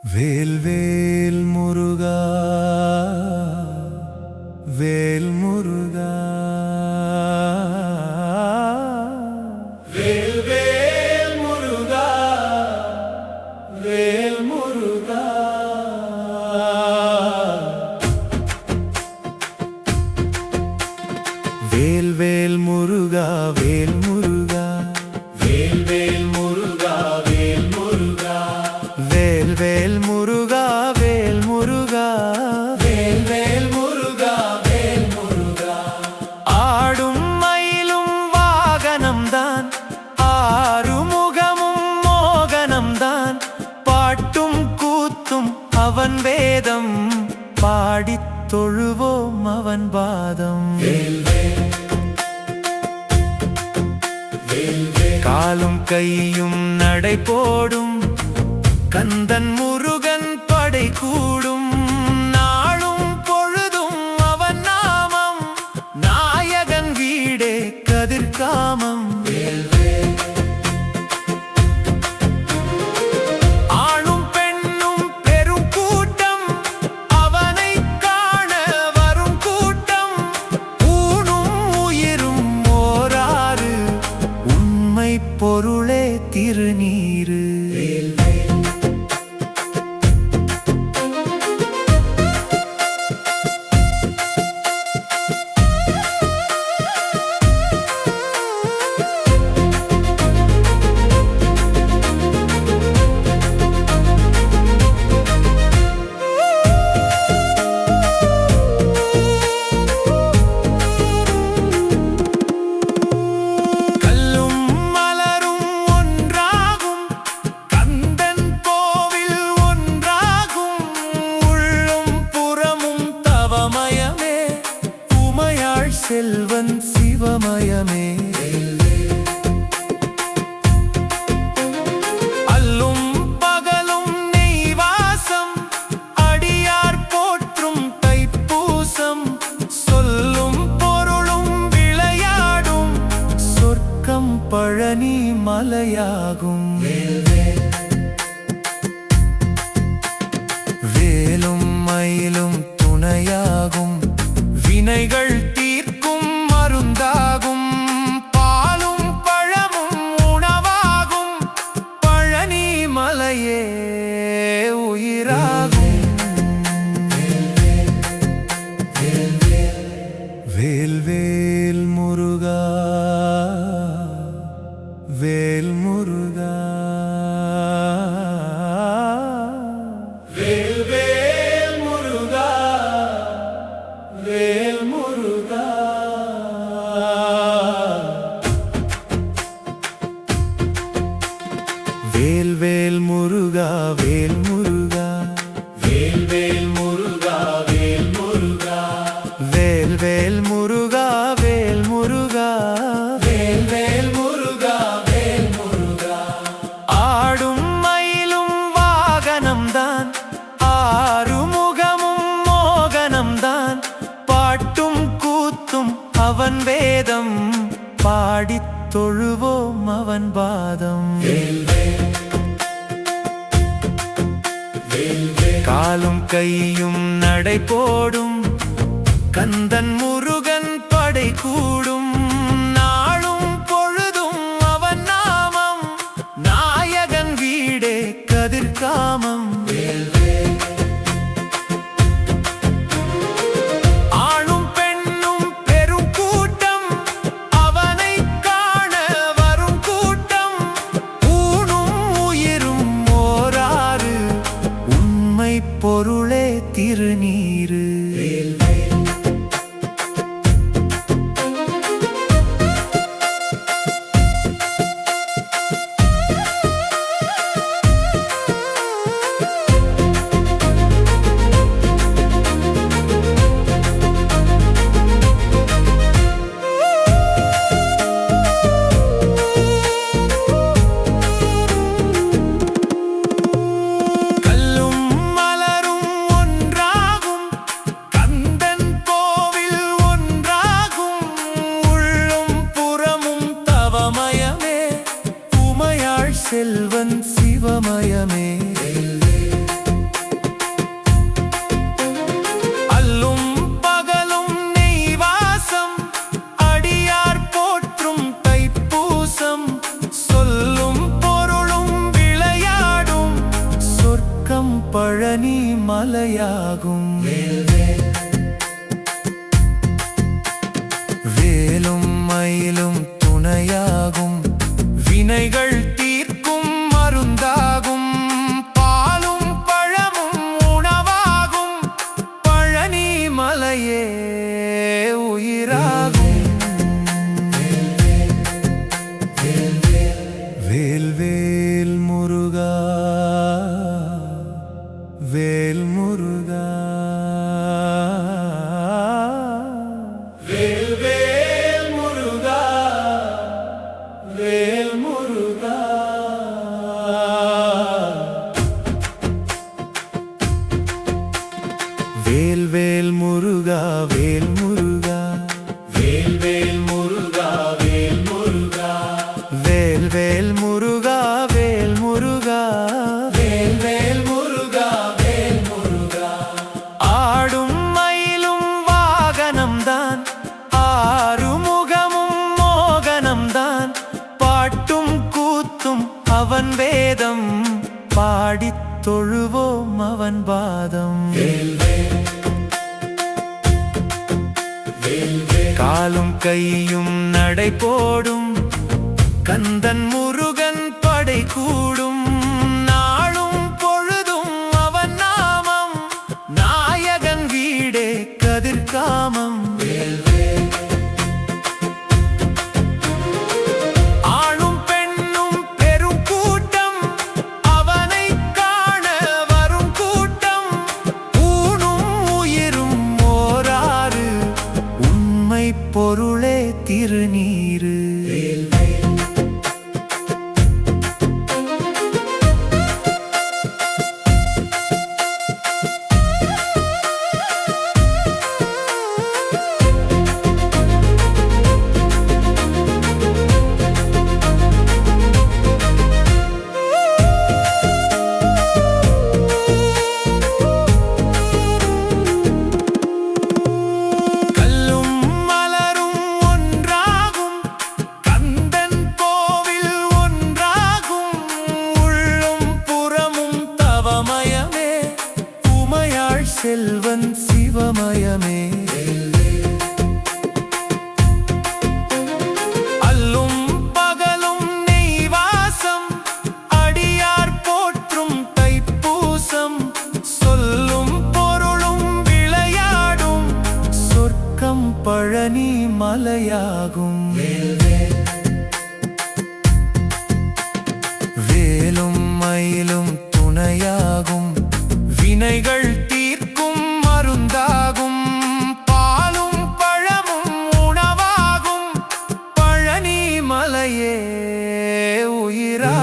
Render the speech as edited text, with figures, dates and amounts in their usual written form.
வேல் வேல் முருகா வேல் முருகா வேல் வேல் முருகா வேல் முருகா வேல் வேல் முருகா வேல் முருகா வேல் வேல் முருகா வேல் முருகா வேல் வேல் முருகா வேல் முருகா வேல் வேல் முருகா வேல் முருகா ஆடும் மயிலும் வாகனம்தான் ஆறுமுகமும் மோகனம்தான் பாட்டும் கூத்தும் அவன் வேதம் பாடித் தொழுவோம் அவன் பாதம் காலும் கையும் நடை போடும் கந்தன் முருகன் படை கூடும் நாளும் பொழுதும் அவன் நாமம் நாயகன் வீடே கதிர்காமம் ஆணும் பெண்ணும் பெரும் கூட்டம் அவனை காண வரும் கூட்டம் ஊனும் உயிரும் ஓராறு உண்மை பொருளே திருநீரு செல்வன் சிவமயமே அல்லும் பகலும் நெய்வாசம் அடியார் போற்றும் தைப்பூசம் சொல்லும் பொருளும் விளையாடும் சொர்க்கம் பழனி மலையாகும் வேலும் மயிலும் துணையாகும் வினைகள் தீர்க்கும் மருந்தாகும் பாலும் பழமும் உணவாகும் பழனி மலையே உயிராகும் வேல் வேல் முருகா வேல் முருகா வேல் வேல் முருகா வேல் முருகா வேல் வேல் முருகா வேல் முருகா வேல் வேல் முருகா வேல் முருகா வேல் வேல் முருகா வேல் முருகா வேல் வேல் முருகா வேல் முருகா ஆடும் மயிலும் வாகனம்தான் ஆறுமுகமும் மோகனம்தான் பாட்டும் கூத்தும் அவன் வேதம் பாடித் தொழுவோம் அவன் பாதம் காலும் கையும் நடை போடும் கந்தன் முருகன் படை கூடும் நாளும் பொழுதும் அவன் நாமம் நாயகன் வீடே கதிர்காமம் ஆணும் பெண்ணும் பெரும் கூட்டம் அவனை காண வரும் கூட்டம் ஊனும் உயிரும் ஓராறு உண்மை பொருளே திருநீரு பழனி மலையாகும். வேலும் மயிலும் துணையாகும், வினைகள் தீர்க்கும் மருந்தாகும். பாலும் பழமும் உணவாகும், பழனி மலையே உயிராகும். வேல் வேல் முருகா, வேல் முருகா, வேல் வேல் முருகா, வேல் முருகா. வேல் வேல் முருகா, வேல் முருகா, வேல் வேல் முருகா, வேல் முருகா, வேல் வேல் முருகா, வேல் முருகா, வேல் வேல் முருகா, வேல் முருகா. ஆடும் மயிலும் வாகனம்தான், ஆறுமுகமும் மோகனம்தான். பாட்டும் கூத்தும் அவன் வேதம், பாடித் தொழுவோம் அவன் பாதம். காலும் கையும் நடை போடும், கந்தன் முருகன் படை கூடும். நாளும் பொழுதும் அவன் நாமம், நாயகன் வீடே கதிர்காமம். ஆணும் பெண்ணும் பெரும் கூட்டம், அவனை காண வரும் கூட்டம். ஊனும் உயிரும் ஓராறு, உண்மை பொருளே திருநீரு. செல்வன் சிவமயமே. அல்லும் பகலும் நெய்வாசம், அடியார் போற்றும் தைப்பூசம். சொல்லும் பொருளும் விளையாடும், சொர்க்கம் பழனி மலையாகும். வேலும் மயிலும் துணையாகும், வினைகள் தீர்க்கும் மருந்தாகும். பாலும் பழமும் உணவாகும், பழனி மலையே உயிரா.